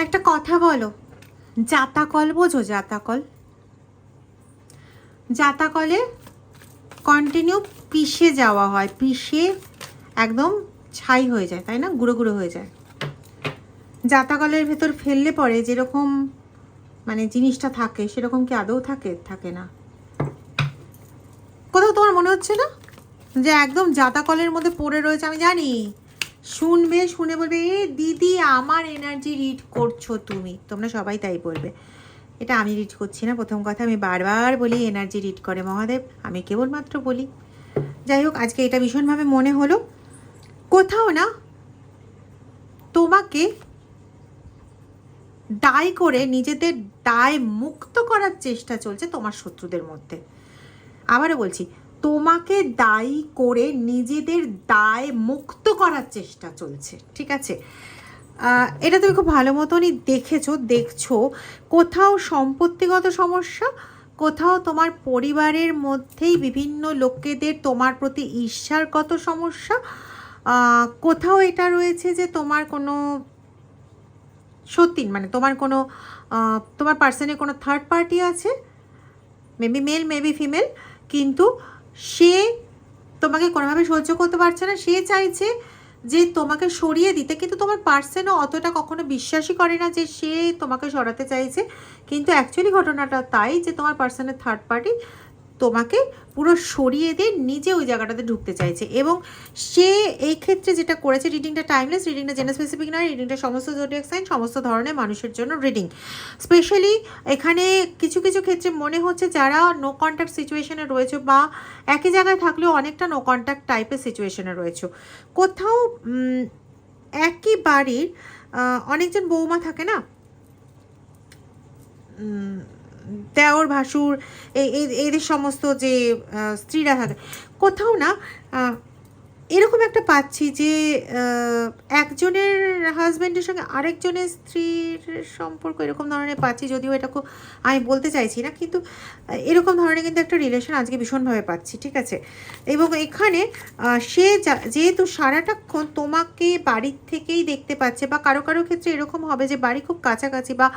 একটা কথা বলো, জাতাকল বোঝো? জাতাকল, জাতাকলে কন্টিনিউ পিষে যাওয়া হয়, পিষে একদম ছাই হয়ে যায়, তাই না? গুঁড়ো গুঁড়ো হয়ে যায়। জাতাকলের ভেতর ফেললে পরে যেরকম মানে জিনিসটা থাকে সেরকম কি আদৌ থাকে? থাকে না। কোথাও তোমার মনে হচ্ছে না যে একদম জাতাকলের মধ্যে পড়ে রয়েছে? আমি জানি শুনবে, শুনে বলবে এ দিদি আমার এনার্জি রিড করছো তুমি। তোমরা সবাই তাই বলবে। এটা আমি রিড করছি না, প্রথম কথা। আমি বারবার বলি এনার্জি রিড করে মহাদেব, আমি কেবলমাত্র বলি। যাই হোক, আজকে এটা ভীষণভাবে মনে হলো, কোথাও না তোমাকে দায় করে, নিজেদের দায় মুক্ত করার চেষ্টা চলছে তোমার শত্রুদের মধ্যে। আবারও বলছি, তোমাকে দায়ী করে নিজেদের দায় মুক্ত করার চেষ্টা চলছে, ঠিক আছে? এটা তুমি খুব ভালো মতনই দেখছো। কোথাও সম্পত্তিগত সমস্যা, কোথাও তোমার পরিবারের মধ্যেই বিভিন্ন লোকেদের তোমার প্রতি ঈর্ষারগত সমস্যা, কোথাও এটা রয়েছে যে তোমার কোনো সত্যি মানে তোমার কোনো তোমার পার্সনে কোনো থার্ড পার্টি আছে, মেবি মেল মেবি ফিমেল, কিন্তু সে তোমাকে কোনোভাবে সহ্য করতে পারছে না। সে চাইছে যে তোমাকে সরিয়ে দিতে, কিন্তু তোমার পার্সনও অতটা কখনো বিশ্বাসই করে না যে সে তোমাকে সরাতে চাইছে। কিন্তু অ্যাকচুয়ালি ঘটনাটা তাই যে তোমার পার্সনের থার্ড পার্টি তোমাকে পুরো সরিয়ে দিয়ে নিজে ওই জায়গাটাতে ঢুকতে চাইছে। এবং সে এই ক্ষেত্রে যেটা করেছে, রিডিংটা টাইমলেস, রিডিংটা জেন্ডার স্পেসিফিক নয়, রিডিংটা সমস্ত জোডিয়াক সাইন, সমস্ত ধরনের মানুষের জন্য রিডিং। স্পেশালি এখানে কিছু কিছু ক্ষেত্রে মনে হচ্ছে যারা নো কন্ট্যাক্ট সিচুয়েশনে রয়েছে, বা একই জায়গায় থাকলেও অনেকটা নো কন্ট্যাক্ট টাইপের সিচুয়েশনে রয়েছে। কোথাও একই বাড়ির অনেকজন বৌমা থাকে না, দেওর ভাসুর, এদের সমস্ত যে স্ত্রীরা থাকে, কোথাও না এরকম একটা পাচ্ছি যে একজনের হাজব্যান্ডের সঙ্গে আরেকজনের স্ত্রীর সম্পর্ক, এরকম ধরনের পাচ্ছি। যদিও এটা খুব আমি বলতে চাইছি না, কিন্তু এরকম ধরনের কিন্তু একটা রিলেশন আজকে ভীষণভাবে পাচ্ছি, ঠিক আছে? এবং এখানে সে যেহেতু সারাটাক্ষণ তোমাকে বাড়ির থেকেই দেখতে পাচ্ছে, বা কারো কারো ক্ষেত্রে এরকম হবে যে বাড়ি খুব কাছাকাছি, বা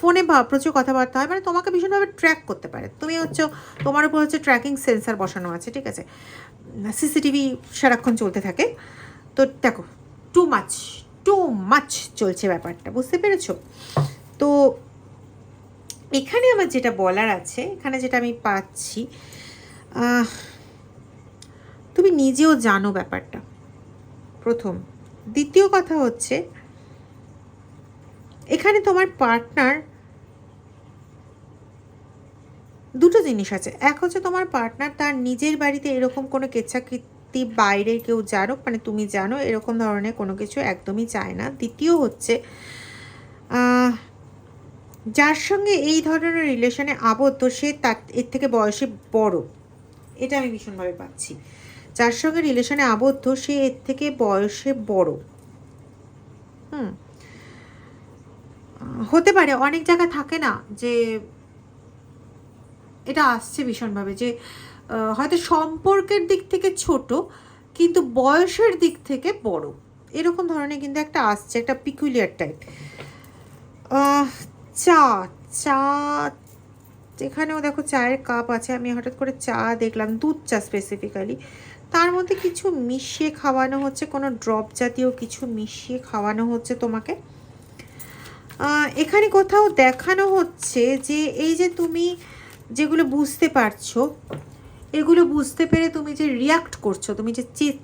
ফোনে প্রচুর কথাবার্তা হয়, মানে তোমাকে ভীষণভাবে ট্র্যাক করতে পারে। তুমি হচ্ছে, তোমার উপর হচ্ছে ট্র্যাকিং সেন্সার বসানো আছে, ঠিক আছে? সিসিটিভি সারাক্ষণ চলতে থাকে। তো দেখো, টু মাচ চলছে ব্যাপারটা, বুঝতে পেরেছো? তো এখানে আমার যেটা বলার আছে, এখানে যেটা আমি পাচ্ছি, তুমি নিজেও জানো ব্যাপারটা, প্রথম। দ্বিতীয় কথা হচ্ছে, এখানে তোমার পার্টনার, দুটো জিনিস আছে। এক হচ্ছে তোমার পার্টনার তার নিজের বাড়িতে এরকম কোনো কেচ্ছাকৃতি বাইরের কেউ জানুক, মানে তুমি জানো, এরকম ধরনের কোনো কিছু একদমই চায় না। দ্বিতীয় হচ্ছে, যার সঙ্গে এই ধরনের রিলেশনে আবদ্ধ সে তার এর থেকে বয়সে বড়, এটা আমি ভীষণভাবে পাচ্ছি। যার সঙ্গে রিলেশনে আবদ্ধ সে এর থেকে বয়সে বড়। হতে পারে অনেক জায়গা থাকে না যে এটা আসছে ভীষণভাবে, যে হয়তো সম্পর্কের দিক থেকে ছোট কিন্তু বয়সের দিক থেকে বড়, এরকম ধরনের কিন্তু একটা আসছে, একটা পিকুলিয়ার টাইপ। চা চা এখানেও দেখো চায়ের কাপ আছে, আমি হঠাৎ করে চা দেখলাম, দুধ চা স্পেসিফিক্যালি, তার মধ্যে কিছু মিশিয়ে খাওয়ানো হচ্ছে, কোনো ড্রপ জাতীয় কিছু মিশিয়ে খাওয়ানো হচ্ছে তোমাকে। এখানে কোথাও দেখানো হচ্ছে যে এই যে তুমি যেগুলো বুঝতে পারছো, এগুলো বুঝতে পেরে তুমি যে রিয়াক্ট করছো, তুমি যে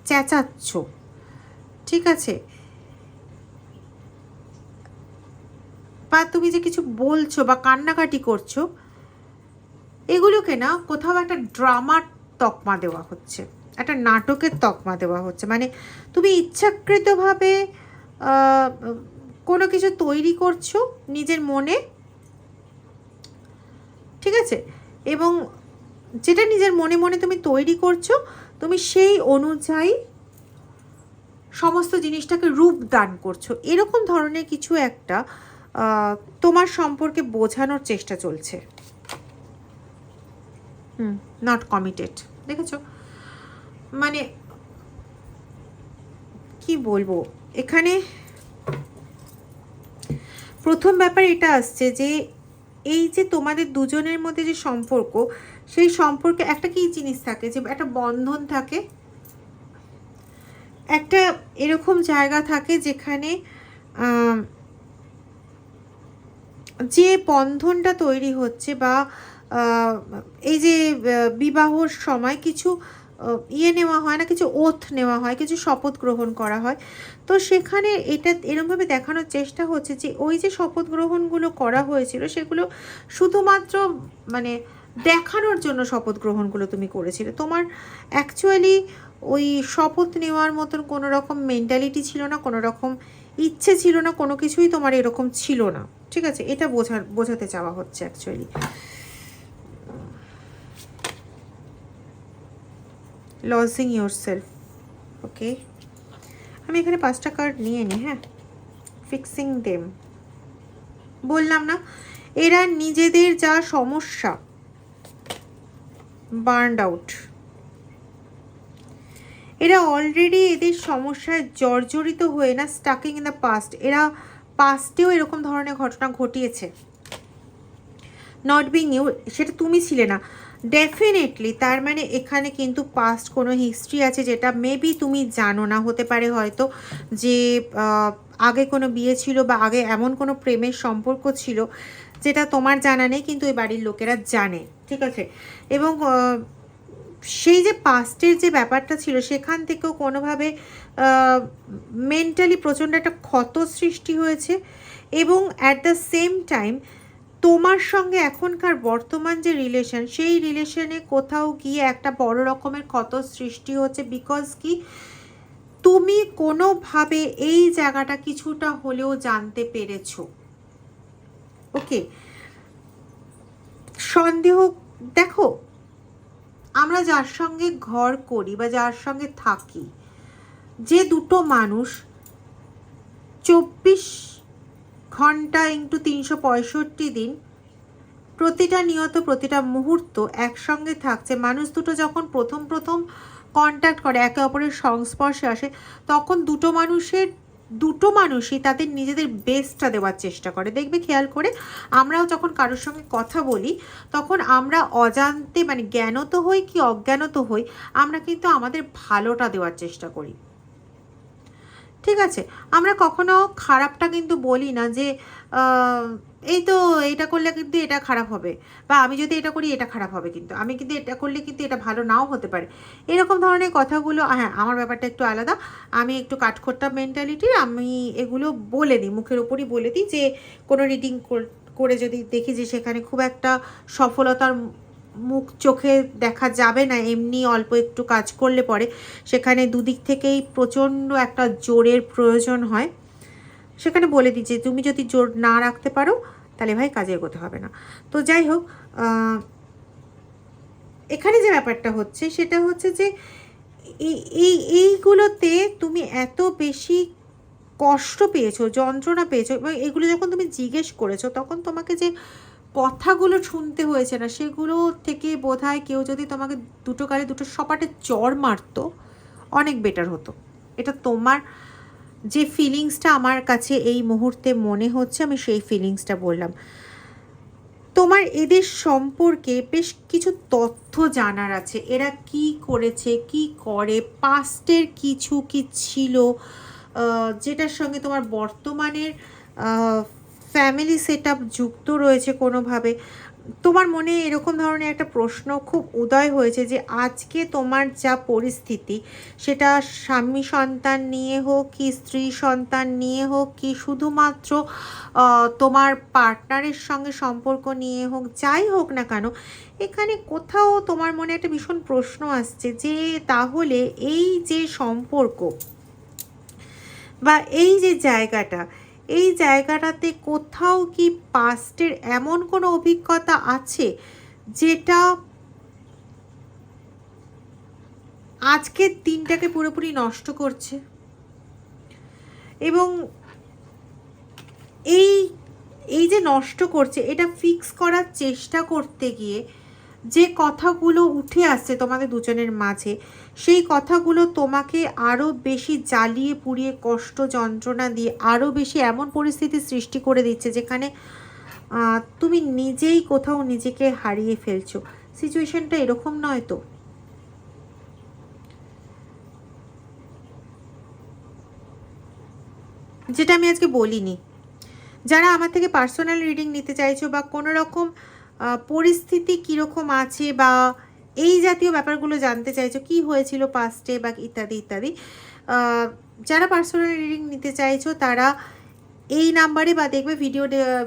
চেঁচাচ্ছ, ঠিক আছে, বা তুমি যে কিছু বলছো বা কান্নাকাটি করছো, এগুলোকে না কোথাও একটা ড্রামার তকমা দেওয়া হচ্ছে, একটা নাটকের তকমা দেওয়া হচ্ছে। মানে তুমি ইচ্ছাকৃতভাবে কোনো কিছু তৈরি করছো নিজের মনে, ঠিক আছে? এবং যেটা নিজের মনে মনে তুমি তৈরি করছো, তুমি সেই অনুযায়ী সমস্ত জিনিসটাকে রূপ দান করছো, এরকম ধরনের কিছু একটা তোমার সম্পর্কে বোঝানোর চেষ্টা চলছে। নট কমিটেড, দেখেছো? মানে কি বলবো, এখানে প্রথম ব্যাপার এটা আসছে যে এই যে তোমাদের দুজনের মধ্যে যে সম্পর্ক, সেই সম্পর্কে একটা কি জিনিস থাকে, যে একটা বন্ধন থাকে, একটা এরকম জায়গা থাকে যেখানে যে বন্ধনটা তৈরি হচ্ছে, বা এই যে বিবাহর সময় কিছু ইয়ে নেওয়া হয় না, কিছু ওথ নেওয়া হয়, কিছু শপথ গ্রহণ করা হয়। তো সেখানে এটা এরকমভাবে দেখানোর চেষ্টা হচ্ছে যে ওই যে শপথ গ্রহণগুলো করা হয়েছিল সেগুলো শুধুমাত্র মানে দেখানোর জন্য শপথ গ্রহণগুলো তুমি করেছিলে। তোমার অ্যাকচুয়ালি ওই শপথ নেওয়ার মতন কোনো রকম মেন্টালিটি ছিল না, কোনো রকম ইচ্ছে ছিল না, কোনো কিছুই তোমার এরকম ছিল না। ঠিক আছে, এটা বোঝাতে চাওয়া হচ্ছে অ্যাকচুয়ালি। লসিং ইয়োর সেলফ, ওকে। আমি এখানে 5টা কার্ড নিয়ে নিই। হ্যাঁ, ফিক্সিং দেম, বললাম না এরা নিজেদের যা সমস্যা, বার্নড আউট, এরা অলরেডি এদের সমস্যায় জর্জরিত হয়ে না স্টাকিং ইন দ্য পাস্ট, এরা পাস্টেও এরকম ধরনের ঘটনা ঘটিয়েছে। নট বিং ইউ, সেটা তুমি ছিলে না ডেফিনেটলি। তার মানে এখানে কিন্তু পাস্ট কোনো হিস্ট্রি আছে যেটা মেবি তুমি জানো না। হতে পারে হয়তো যে আগে কোনো বিয়ে ছিল, বা আগে এমন কোনো প্রেমের সম্পর্ক ছিল যেটা তোমার জানা নেই, কিন্তু ওই বাড়ির লোকেরা জানে। ঠিক আছে, এবং সেই যে পাস্টের যে ব্যাপারটা ছিল সেখান থেকেও কোনোভাবে মেন্টালি প্রচণ্ড একটা ক্ষত সৃষ্টি হয়েছে, এবং অ্যাট দ্য সেম টাইম তোমার সঙ্গে এখনকার বর্তমান যে রিলেশন, সেই রিলেশনে কোথাও গিয়ে একটা বড় রকমের ক্ষত সৃষ্টি হচ্ছে। বিকজ কি, তুমি কোনোভাবে এই জায়গাটা কিছুটা হলেও জানতে পেরেছো। ওকে, সন্দেহ, দেখো আমরা যার সঙ্গে ঘর করি বা যার সঙ্গে থাকি, যে দুটো মানুষ 24 ঘন্টা ইন্টু 365 দিন প্রতিটা নিয়ত প্রতিটা মুহূর্ত একসঙ্গে থাকছে, মানুষ দুটো যখন প্রথম কন্ট্যাক্ট করে, একে অপরের সংস্পর্শে আসে, তখন দুটো মানুষই তাদের নিজেদের বেস্টটা দেওয়ার চেষ্টা করে। দেখবে খেয়াল করে, আমরাও যখন কারোর সঙ্গে কথা বলি তখন আমরা অজান্তে মানে জ্ঞানত হই কি অজ্ঞানত হই, আমরা কিন্তু আমাদের ভালোটা দেওয়ার চেষ্টা করি। ঠিক আছে, আমরা কখনো খারাপটা কিন্তু বলি না যে এই তো এটা করলে কিন্তু এটা খারাপ হবে, বা আমি যদি এটা করি এটা খারাপ হবে, কিন্তু আমি কিন্তু এটা করলে কিন্তু এটা ভালো নাও হতে পারে, এরকম ধরনের কথাগুলো। হ্যাঁ, আমার ব্যাপারটা একটু আলাদা, আমি একটু কাঠখোট্টা মেন্টালিটির, আমি এগুলো বলে দিই, মুখের উপরই বলে দিই যে কোনো রিডিং করে যদি দেখি যে সেখানে খুব একটা সফলতার মুখ চোখে দেখা যাবে না, এমনি অল্প একটু কাজ করলে পরে সেখানে দুদিক থেকেই প্রচণ্ড একটা জোরের প্রয়োজন হয়, সেখানে বলে দিই যে তুমি যদি জোর না রাখতে পারো তাহলে ভাই কাজে এগোতে হবে না। তো যাই হোক, এখানে যে ব্যাপারটা হচ্ছে সেটা হচ্ছে যে এইগুলোতে তুমি এত বেশি কষ্ট পেয়েছো, যন্ত্রণা পেয়েছো, এবং এগুলো যখন তুমি জিজ্ঞেস করেছো তখন তোমাকে যে কথাগুলো শুনতে হয়েছে না, সেগুলো থেকে বোধহয় কেউ যদি তোমাকে দুটো গালে দুটো সপাটে চড় মারতো অনেক বেটার হতো। এটা তোমার যে ফিলিংসটা আমার কাছে এই মুহূর্তে মনে হচ্ছে, আমি সেই ফিলিংসটা বললাম। তোমার এদের সম্পর্কে বেশ কিছু তথ্য জানার আছে, এরা কি করেছে, কি করে, পাস্টের কিছু কি ছিল যেটার সঙ্গে তোমার বর্তমানের ফ্যামিলি সেট আপ যুক্ত রয়েছে কোনোভাবে। তোমার মনে এরকম ধরনের একটা প্রশ্ন খুব উদয় হয়েছে যে আজকে তোমার যা পরিস্থিতি, সেটা স্বামী সন্তান নিয়ে হোক কি স্ত্রী সন্তান নিয়ে হোক কি শুধুমাত্র তোমার পার্টনারের সঙ্গে সম্পর্ক নিয়ে হোক, যাই হোক না কেন, এখানে কোথাও তোমার মনে একটা ভীষণ প্রশ্ন আসছে যে তাহলে এই যে সম্পর্ক বা এই যে জায়গাটা, এই জায়গাটাতে কোথাও কি পাস্টের এমন কোনো অভিজ্ঞতা আছে যেটা আজকের দিনটাকে পুরোপুরি নষ্ট করছে, এবং এই এই যে নষ্ট করছে, এটা ফিক্স করার চেষ্টা করতে গিয়ে যে কথাগুলো উঠে আসছে তোমাদের দুজনের মাঝে, সেই কথাগুলো তোমাকে আরও বেশি জ্বালিয়ে পুড়িয়ে কষ্ট যন্ত্রণা দিয়ে আরও বেশি এমন পরিস্থিতি সৃষ্টি করে দিচ্ছে যেখানে তুমি নিজেই কোথাও নিজেকে হারিয়ে ফেলছো। সিচুয়েশনটা এরকম নয় তো? যেটা আমি আজকে বলিনি, যারা আমার থেকে পার্সোনাল রিডিং নিতে চাইছো বা কোনো রকম পরিস্থিতি কীরকম আছে বা এই জাতীয় ব্যাপারগুলো জানতে চাইছো, কি হয়েছিল পাস্টে বা ইত্যাদি ইত্যাদি, যারা পার্সোনাল রিডিং নিতে চাইছো তারা এই নাম্বারে বা দেখবে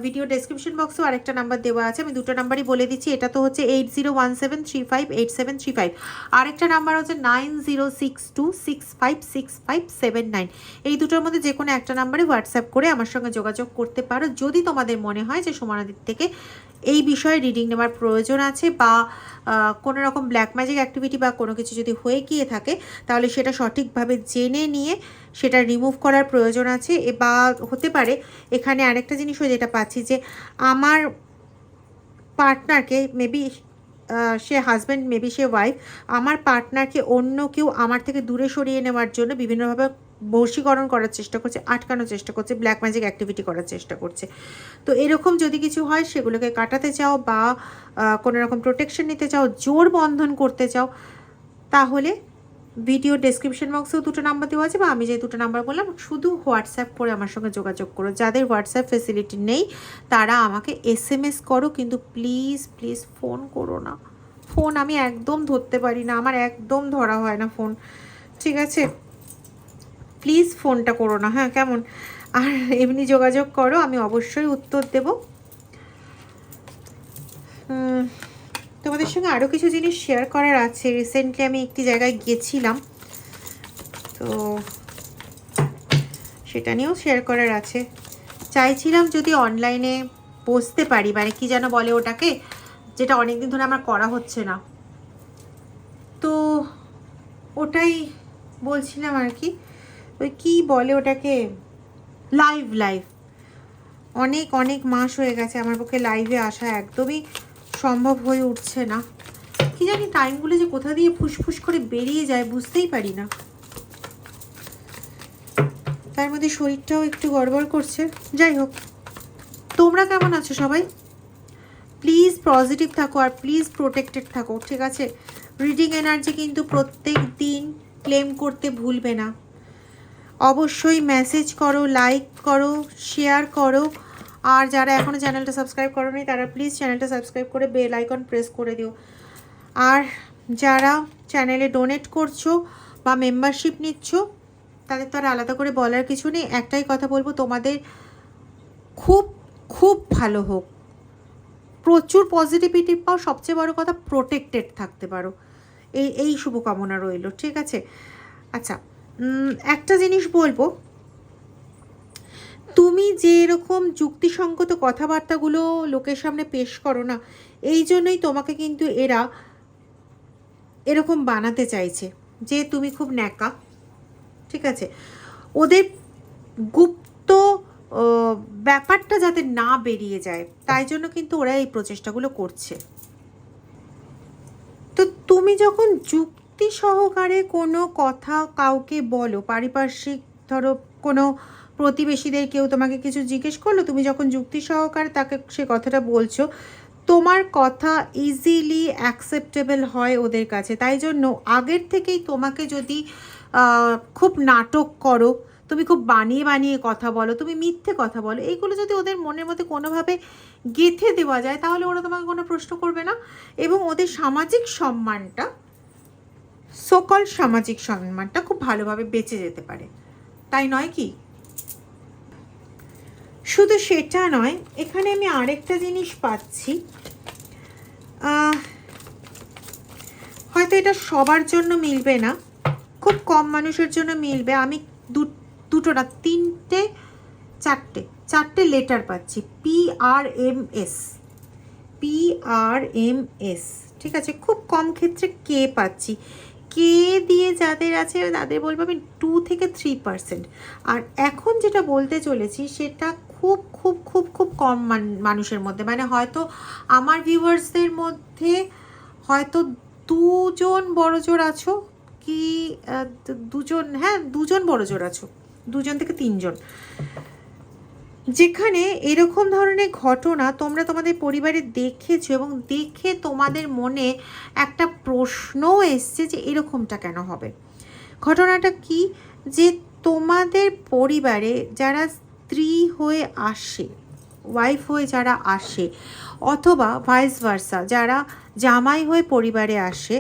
ভিডিও ডেসক্রিপশন বক্সেও আরেকটা নাম্বার দেওয়া আছে, আমি দুটো নাম্বারই বলে দিচ্ছি। এটা তো হচ্ছে 8017358735, আরেকটা নাম্বার হচ্ছে 9062656579। এই দুটোর মধ্যে যে কোনো একটা নাম্বারে হোয়াটসঅ্যাপ করে আমার সঙ্গে যোগাযোগ করতে পারো যদি তোমাদের মনে হয় যে সুমনাদির থেকে এই বিষয়ে রিডিং নেওয়ার প্রয়োজন আছে বা কোনো রকম ব্ল্যাক ম্যাজিক অ্যাক্টিভিটি বা কোনো কিছু যদি হয়ে গিয়ে থাকে তাহলে সেটা সঠিকভাবে জেনে নিয়ে সেটা রিমুভ করার প্রয়োজন আছে। বা হতে পারে এখানে আরেকটা জিনিসও যেটা পাচ্ছি যে আমার পার্টনারকে, মেবি সে হাজব্যান্ড মেবি সে ওয়াইফ, আমার পার্টনারকে অন্য কেউ আমার থেকে দূরে সরিয়ে নেওয়ার জন্য বিভিন্নভাবে বশীকরণ করার চেষ্টা করছে, আটকানোর চেষ্টা করছে, ব্ল্যাক ম্যাজিক অ্যাক্টিভিটি করার চেষ্টা করছে। তো এরকম যদি কিছু হয়, সেগুলোকে কাটাতে চাও বা কোনো রকম প্রোটেকশন নিতে চাও, জোর বন্ধন করতে চাও, তাহলে ভিডিও ডেসক্রিপশন বক্সেও দুটো নাম্বার দেওয়া আছে বা আমি যে দুটো নাম্বার বললাম শুধু হোয়াটসঅ্যাপ করে আমার সঙ্গে যোগাযোগ করো। যাদের হোয়াটসঅ্যাপ ফেসিলিটি নেই তারা আমাকে SMS করো, কিন্তু প্লিজ প্লিজ ফোন করো না। ফোন আমি একদম ধরতে পারি না, আমার একদম ধরা হয় না ফোন, ঠিক আছে? প্লিজ ফোনটা করো না, হ্যাঁ কেমন? আর এমনি যোগাযোগ করো, আমি অবশ্যই উত্তর দেব। তোমাদের সঙ্গে আরও কিছু জিনিস শেয়ার করার আছে। রিসেন্টলি আমি একটি জায়গায় গিয়েছিলাম, তো সেটা নিয়েও শেয়ার করার আছে। চাইছিলাম যদি অনলাইনে বসতে পারি, মানে কি যেন বলে ওটাকে, যেটা অনেকদিন ধরে আমার করা হচ্ছে না, তো ওটাই বলছিলাম আর কি। ওই কী বলে ওটাকে, লাইভ অনেক অনেক মাস হয়ে গেছে আমার পক্ষে লাইভে আসা একদমই সম্ভব হয়ে উঠছে না। কি জানি টাইমগুলো যে কোথা দিয়ে ফুসফুস করে বেরিয়ে যায় বুঝতেই পারি না, তার মধ্যে শরীরটাও একটু গড়বড় করছে। যাই হোক, তোমরা কেমন আছো সবাই? প্লিজ পজিটিভ থাকো আর প্লিজ প্রোটেক্টেড থাকো, ঠিক আছে? রিডিং এনার্জি কিন্তু প্রত্যেক দিন ক্লেম করতে ভুলবে না। অবশ্যই মেসেজ করো, লাইক করো, শেয়ার করো, আর যারা এখনও চ্যানেলটা সাবস্ক্রাইব করোনি তারা প্লিজ চ্যানেলটা সাবস্ক্রাইব করে বেল আইকন প্রেস করে দিও। আর যারা চ্যানেলে ডোনেট করছো বা মেম্বারশিপ নিচ্ছ তাদের তো আর আলাদা করে বলার কিছু নেই। একটাই কথা বলবো, তোমাদের খুব খুব ভালো হোক, প্রচুর পজিটিভিটি পাও, সবচেয়ে বড় কথা প্রোটেক্টেড থাকতে পারো, এই শুভকামনা রইল, ঠিক আছে? আচ্ছা, একটা জিনিস বলবো, তুমি যে এরকম যুক্তিসঙ্গত কথাবার্তাগুলো লোকের সামনে পেশ করো না, এই জন্যই তোমাকে কিন্তু এরা এরকম বানাতে চাইছে যে তুমি খুব ন্যাকা, ঠিক আছে? ওদের গুপ্ত ব্যাপারটা যাতে না বেরিয়ে যায় তাই জন্য কিন্তু ওরা এই প্রচেষ্টাগুলো করছে। তো তুমি যখন যুক্তি সহকারে কোনো কথা কাউকে বলো, পারিপার্শ্বিক ধরো কোনো প্রতিবেশীদের কেউ তোমাকে কিছু জিজ্ঞেস করলো, তুমি যখন যুক্তি সহকারে তাকে সে কথাটা বলছো, তোমার কথা ইজিলি অ্যাকসেপ্টেবল হয় ওদের কাছে। তাই জন্য আগের থেকেই তোমাকে যদি খুব নাটক করো, তুমি খুব বানিয়ে বানিয়ে কথা বলো, তুমি মিথ্যে কথা বলো, এইগুলো যদি ওদের মনের মধ্যে কোনোভাবে গেঁথে দেওয়া যায় তাহলে ওরা তোমাকে কোনো প্রশ্ন করবে না, এবং ওদের সামাজিক সম্মানটা, সকল সামাজিক সম্মানটা খুব ভালোভাবে বেঁচে যেতে পারে, তাই নয় কি? শুধু সেটা নয়, এখানে আমি আরেকটা জিনিস পাচ্ছি, হয়তো এটা সবার জন্য মিলবে না, খুব কম মানুষের জন্য মিলবে। আমি দুটো না চারটে লেটার পাচ্ছি, PRMS, ঠিক আছে? খুব কম ক্ষেত্রে কে পাচ্ছি, কে দিয়ে যাদের আছে তাদের বলবো আমি 2 থেকে 3%। আর এখন যেটা বলতে চলেছি সেটা খুব খুব খুব খুব কম মানুষের মধ্যে, মানে হয়তো আমার ভিউয়ার্সদের মধ্যে হয়তো দুজন বড়জোর আছো কি দুজন, হ্যাঁ দুজন বড়জোর আছো, 2 থেকে 3 জন, যেখানে এরকম ধরনের ঘটনা তোমরা তোমাদের পরিবারে দেখেছো এবং দেখে তোমাদের মনে একটা প্রশ্নও এসছে যে এরকমটা কেন হবে। ঘটনাটা কি, যে তোমাদের পরিবারে যারা স্ত্রী হয়ে আসে, ওয়াইফ হয়ে যারা আসে, অথবা ভাইস ভার্সা যারা জামাই হয়ে পরিবারে আসে,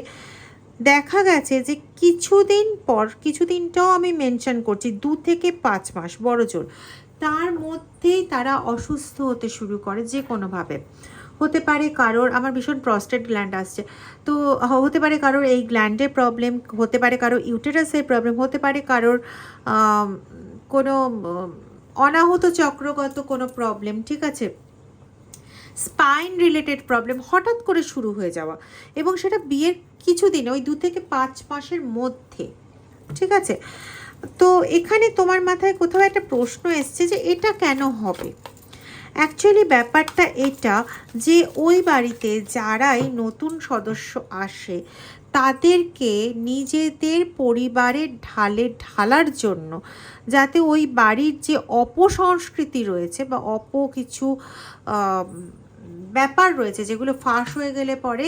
দেখা গেছে যে কিছুদিন পর, কিছুদিনটাও আমি মেনশন করছি, 2 থেকে 5 মাস বড়জোর, তার মধ্যেই তারা অসুস্থ হতে শুরু করে যে কোনোভাবে। হতে পারে কারোর, আমার ভীষণ প্রস্টেট গ্ল্যান্ড আসছে, তো হতে পারে কারোর এই গ্ল্যান্ডের প্রবলেম, হতে পারে কারোর ইউটেরাসের প্রবলেম, হতে পারে কারোর কোনো অনাহত চক্রগত কোনো প্রবলেম, ঠিক আছে, স্পাইন রিলেটেড প্রবলেম হঠাৎ করে শুরু হয়ে যাওয়া, এবং সেটা বিয়ের কিছুদিনে, ওই 2 থেকে 5 মাসের মধ্যে, ঠিক আছে। তো এখানে তোমার মাথায় কোথাও একটা প্রশ্ন এসছে যে এটা কেন হবে। অ্যাকচুয়ালি ব্যাপারটা এটা যে ওই বাড়িতে যারাই নতুন সদস্য আসে তাদেরকে নিজেদের পরিবারের ঢালে ঢালার জন্য, যাতে ওই বাড়ির যে অপসংস্কৃতি রয়েছে বা কিছু ব্যাপার রয়েছে যেগুলো ফাঁস হয়ে গেলে পরে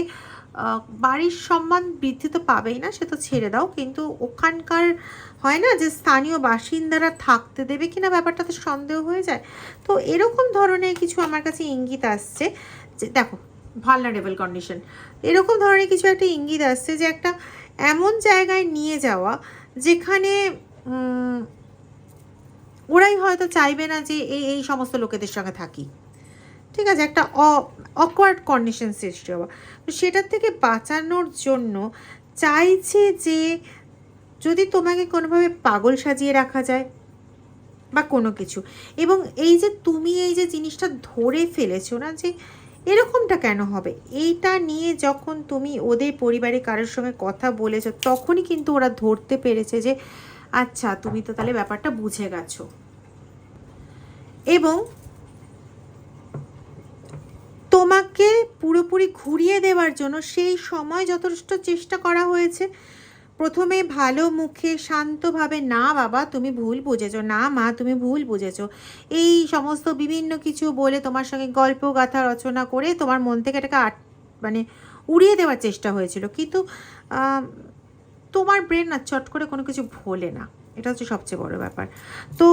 বাড়ির সম্মান বৃদ্ধি তো পাবেই না, সে তো ছেড়ে দাও, কিন্তু ওখানকার হয় না যে স্থানীয় বাসিন্দারা থাকতে দেবে কিনা, ব্যাপারটাতে সন্দেহ হয়ে যায়। তো এরকম ধরনের কিছু আমার কাছে ইঙ্গিত আসছে যে দেখো, ভালনারেবল কন্ডিশন, এরকম ধরনের কিছু একটা ইঙ্গিত আসছে যে একটা এমন জায়গায় নিয়ে যাওয়া যেখানে ওরাই হয়তো চাইবে না যে এই সমস্ত লোকেদের সঙ্গে থাকি, ঠিক আছে, একটা অকওয়ার্ড কন্ডিশন সৃষ্টি হওয়া। তো সেটার থেকে বাঁচানোর জন্য চাইছে যে যদি তোমাকে কোনোভাবে পাগল সাজিয়ে রাখা যায় বা কোনো কিছু, এবং এই যে তুমি এই যে জিনিসটা ধরে ফেলেছো না যে এরকমটা কেন হবে, এইটা নিয়ে যখন তুমি ওদের পরিবারে কারোর সঙ্গে কথা বলেছো, তখনই কিন্তু ওরা ধরতে পেরেছে যে আচ্ছা তুমি তো তাহলে ব্যাপারটা বুঝে গেছো। এবং তোমাকে পুরোপুরি ঘুরিয়ে দেওয়ার জন্য সেই সময় যথেষ্ট চেষ্টা করা হয়েছে। প্রথমে ভালো মুখে শান্তভাবে, না বাবা তুমি ভুল বুঝেছো, না মা তুমি ভুল বুঝেছো, এই সমস্ত বিভিন্ন কিছু বলে তোমার সঙ্গে গল্প গাথা রচনা করে তোমার মন থেকে এটাকে মানে উড়িয়ে দেওয়ার চেষ্টা হয়েছিল, কিন্তু তোমার ব্রেন না চট করে কোনো কিছু ভোলে না, এটা হচ্ছে সবচেয়ে বড় ব্যাপার। তো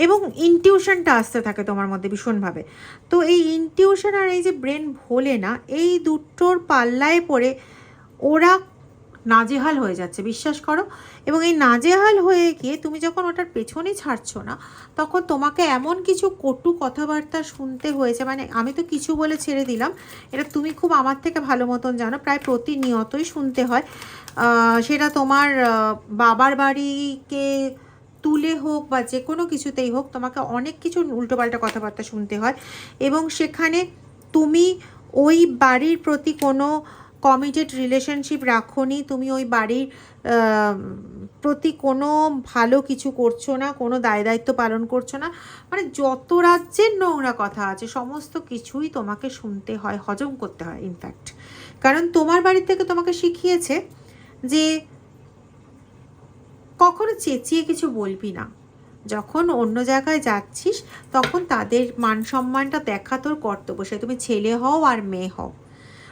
এবং ইনটিউশনটা আসতে থাকে তোমার মধ্যে ভীষণভাবে, তো এই ইনটিউশন আর এই যে ব্রেন ভোলে না, এই দুটোর পাল্লায় পড়ে ওরা নাজেহাল হয়ে যাচ্ছে, বিশ্বাস করো। এবং এই নাজেহাল হয়ে গিয়ে তুমি যখন ওটার পেছনেই ছাড়ছো না, তখন তোমাকে এমন কিছু কটু কথাবার্তা শুনতে হয়েছে, মানে আমি তো কিছু বলে ছেড়ে দিলাম, এটা তুমি খুব আমার থেকে ভালো মতন জানো, প্রায় প্রতিনিয়তই শুনতে হয়, সেটা তোমার বাবার বাড়িকে তুলে হোক বা যে কোনো কিছুতেই হোক, তোমাকে অনেক কিছু উল্টোপাল্টা কথাবার্তা শুনতে হয়, এবং সেখানে তুমি ওই বাড়ির প্রতি কোনো কমিটেড রিলেশনশিপ রাখোনি, তুমি ওই বাড়ির প্রতি কোনো ভালো কিছু করছো না, কোনো দায়িত্ব পালন করছো না, মানে যত রাজ্যের নোংরা কথা আছে সমস্ত কিছুই তোমাকে শুনতে হয়, হজম করতে হয় ইনফ্যাক্ট, কারণ তোমার বাড়ি থেকে তোমাকে শিখিয়েছে যে কখনো চেঁচিয়ে কিছু বলবি না, যখন অন্য জায়গায় যাচ্ছিস তখন তাদের মান সম্মানটা দেখা তোর কর্তব্য, সে তুমি ছেলে হও আর মেয়ে হও।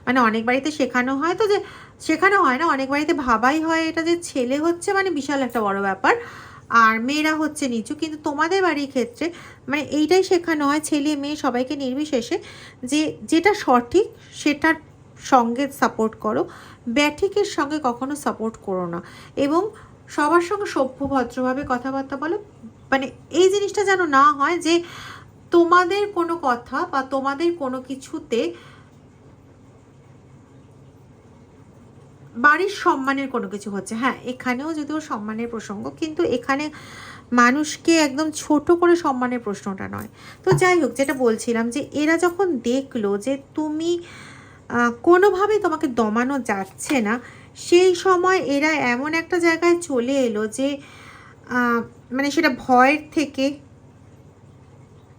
মানে অনেক বাড়িতে শেখানো হয় তো, যে শেখানো হয় না, অনেক বাড়িতে ভাবাই হয় এটা যে ছেলে হচ্ছে মানে বিশাল একটা বড় ব্যাপার আর মেয়েরা হচ্ছে নিচু, কিন্তু তোমাদের বাড়ির ক্ষেত্রে মানে এইটাই শেখানো হয় ছেলে মেয়ে সবাইকে নির্বিশেষে, যে যেটা সঠিক সেটার সঙ্গে সাপোর্ট করো, ব্যাঠিকের সঙ্গে কখনো সাপোর্ট করো না, এবং সবার সঙ্গে সভ্য ভদ্রভাবে কথাবার্তা বলো। মানে এই জিনিসটা যেন না হয় যে তোমাদের কোনো কথা বা তোমাদের কোনো কিছুতে বাড়ির সম্মানের কোনো কিছু হচ্ছে। হ্যাঁ, এখানেও যদিও সম্মানের প্রসঙ্গ, কিন্তু এখানে মানুষকে একদম ছোট করে সম্মানের প্রশ্নটা নয়। তো যাই হোক, যেটা বলছিলাম যে এরা যখন দেখলো যে তুমি কোনোভাবে তোমাকে দমানো যাচ্ছে না, সেই সময় এরা এমন একটা জায়গায় চলে এলো যে মানে সেটা ভয়ের থেকে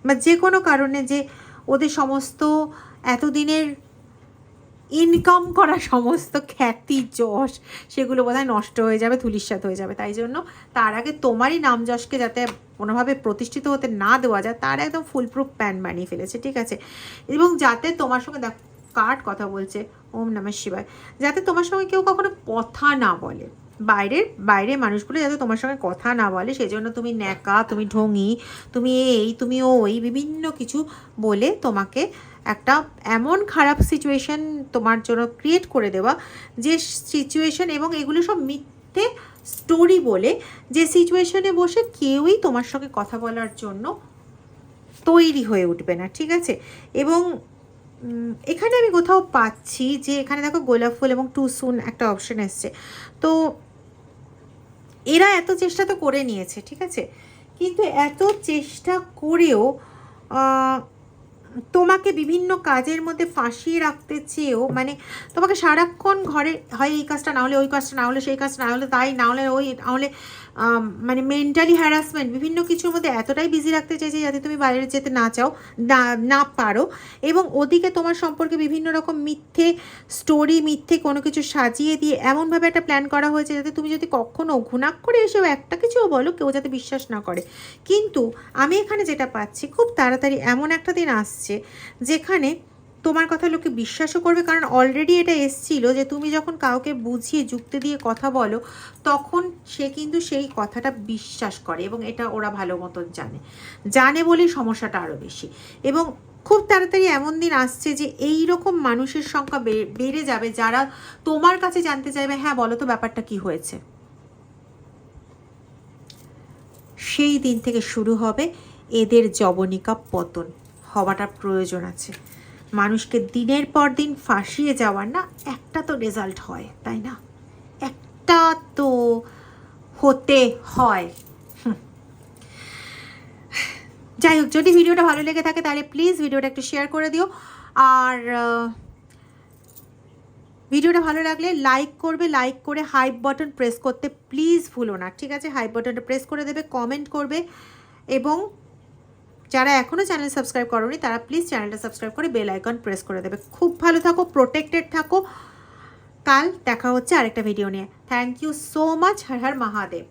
বা যে কোনো কারণে, যে ওদের সমস্ত এতদিনের ইনকাম করা সমস্ত খ্যাতি যশ সেগুলো বোধহয় নষ্ট হয়ে যাবে, ধূলিসাৎ হয়ে যাবে। তাই জন্য তার আগে তোমারই নাম যশকে যাতে কোনোভাবে প্রতিষ্ঠিত হতে না দেওয়া যায়, তার একদম ফুলপ্রুফ প্ল্যান বানিয়ে ফেলেছে, ঠিক আছে? এবং যাতে তোমার সঙ্গে দেখ কার্ড কথা বলছে, ওম নমঃ শিবায়, যাতে তোমার সঙ্গে কেউ কখনো কথা না বলে, বাইরের মানুষগুলো যাতে তোমার সঙ্গে কথা না বলে, সেজন্য তুমি ন্যাকা, তুমি ঢঙি, তুমি তুমি ওই বিভিন্ন কিছু বলে তোমাকে একটা এমন খারাপ সিচুয়েশন তোমার জন্য ক্রিয়েট করে দেওয়া, যে সিচুয়েশন এবং এগুলো সব মিথ্যে স্টোরি বলে, যে সিচুয়েশনে বসে কেউই তোমার সঙ্গে কথা বলার জন্য তৈরি হয়ে উঠবে না, ঠিক আছে? এবং এখানে আমি কোথাও পাচ্ছি যে এখানে দেখো গোলাপ ফুল এবং টু সুন একটা অপশন এসছে। তো এরা এত চেষ্টা তো করে নিয়েছে, ঠিক আছে, কিন্তু এত চেষ্টা করেও তোমাকে বিভিন্ন কাজের মধ্যে ফাঁসিয়ে রাখতে চেয়েও, মানে তোমাকে সারাক্ষণ ঘরে হয় এই কাজটা না হলে ওই কাজটা না হলে সেই কাজটা না হলে তাই না হলে ওই না হলে মানে মেন্টালি হ্যারাসমেন্ট বিভিন্ন কিছুর মধ্যে এতটাই বিজি রাখতে চাইছে যাতে তুমি বাইরে যেতে না চাও, না পারো। এবং ওদিকে তোমার সম্পর্কে বিভিন্ন রকম মিথ্যে স্টোরি, মিথ্যে কোনো কিছু সাজিয়ে দিয়ে এমনভাবে একটা প্ল্যান করা হয়েছে যাতে তুমি যদি কখনও ঘুণাক করে এসেও একটা কিছুও বলো, কেউ যাতে বিশ্বাস না করে। কিন্তু আমি এখানে যেটা পাচ্ছি, খুব তাড়াতাড়ি এমন একটা দিন আসছে যেখানে তোমার কথা লোকে বিশ্বাসও করবে, কারণ অলরেডি এটা এসছিল যে তুমি যখন কাউকে বুঝিয়ে যুক্তি দিয়ে কথা বলো তখন সে কিন্তু সেই কথাটা বিশ্বাস করে, এবং এটা ওরা ভালো মতন জানে বলেই সমস্যাটা আরও বেশি। এবং খুব তাড়াতাড়ি এমন দিন আসছে যে এই রকম মানুষের সংখ্যা বেড়ে যাবে যারা তোমার কাছে জানতে চাইবে, হ্যাঁ বলো তো ব্যাপারটা কি হয়েছে। সেই দিন থেকে শুরু হবে এদের জবনিকা পতন হওয়াটা প্রয়োজন আছে। মানুষকে দিনের পর দিন ফাঁসিয়ে যাওয়ার না একটা তো রেজাল্ট হয়, তাই না? একটা তো হতে হয়। যাই হোক, যদি ভিডিওটা ভালো লেগে থাকে তাহলে প্লিজ ভিডিওটা একটু শেয়ার করে দিও, আর ভিডিওটা ভালো লাগলে লাইক করবে, লাইক করে হাইপ বাটন প্রেস করতে প্লিজ ভুলো না, ঠিক আছে? হাইপ বাটনটা প্রেস করে দেবে, কমেন্ট করবে, এবং যারা এখনও চ্যানেল সাবস্ক্রাইব করোনি তারা প্লিজ চ্যানেলটা সাবস্ক্রাইব করে বেল আইকন প্রেস করে দেবে। খুব ভালো থাকো, প্রোটেক্টেড থাকো। কাল দেখা হচ্ছে আরেকটা ভিডিও নিয়ে। Thank you so much. Har Har Mahadev.